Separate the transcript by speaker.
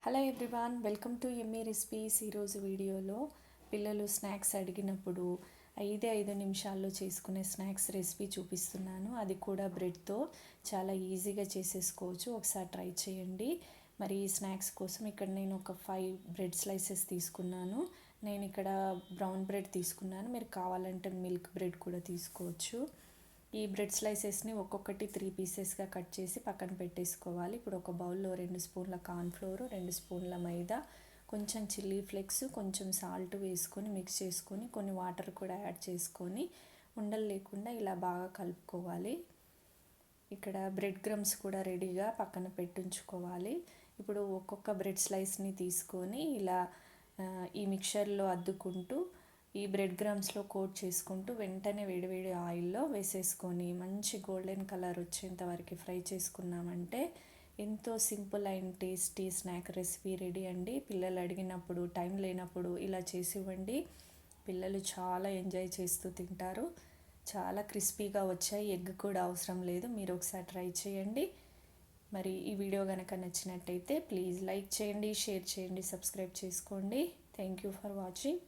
Speaker 1: Hello everyone, welcome to Emmy recipes. ఈరోజు వీడియోలో పిల్లలు స్నాక్స్ అడిగినప్పుడు 5 నిమిషాల్లో చేసుకునే స్నాక్స్ రెసిపీ చూపిస్తున్నాను. అది కూడా బ్రెడ్తో చాలా ఈజీగా చేసేసుకోవచ్చు. ఒకసారి ట్రై చేయండి. మరి ఈ స్నాక్స్ కోసం ఇక్కడ నేను ఒక 5 బ్రెడ్ స్లైసెస్ తీసుకున్నాను. నేను ఇక్కడ బ్రౌన్ బ్రెడ్ తీసుకున్నాను. మీరు కావాలంటే మిల్క్ బ్రెడ్ కూడా తీసుకోవచ్చు. ఈ బ్రెడ్ స్లైసెస్ని ఒక్కొక్కటి 3 పీసెస్గా కట్ చేసి పక్కన పెట్టేసుకోవాలి. ఇప్పుడు ఒక బౌల్లో 2 స్పూన్ల కార్న్ఫ్లోర్, 2 స్పూన్ల మైదా, కొంచెం చిల్లీ ఫ్లేక్స్, కొంచెం సాల్ట్ వేసుకొని మిక్స్ చేసుకొని కొన్ని వాటర్ కూడా యాడ్ చేసుకొని ఉండలు లేకుండా ఇలా బాగా కలుపుకోవాలి. ఇక్కడ బ్రెడ్ క్రమ్స్ కూడా రెడీగా పక్కన పెట్టించుకోవాలి. ఇప్పుడు ఒక్కొక్క బ్రెడ్ స్లైస్ని తీసుకొని ఇలా ఈ మిక్చర్లో అద్దుకుంటూ ఈ బ్రెడ్ క్రమ్స్లో కోట్ చేసుకుంటూ వెంటనే వేడివేడి ఆయిల్లో వేసేసుకొని మంచి గోల్డెన్ కలర్ వచ్చేంత వరకు ఫ్రై చేసుకున్నామంటే ఎంతో simple and tasty snack recipe ready అండి. పిల్లలు అడిగినప్పుడు, టైం లేనప్పుడు ఇలా చేసి ఇవ్వండి. పిల్లలు చాలా ఎంజాయ్ చేస్తూ తింటారు. చాలా క్రిస్పీగా వచ్చాయి. ఎగ్ కూడా అవసరం లేదు. మీరు ఒకసారి ట్రై చేయండి. మరి ఈ వీడియో కనుక నచ్చినట్టయితే ప్లీజ్ లైక్ చేయండి, షేర్ చేయండి, సబ్స్క్రైబ్ చేసుకోండి. Thank you for watching.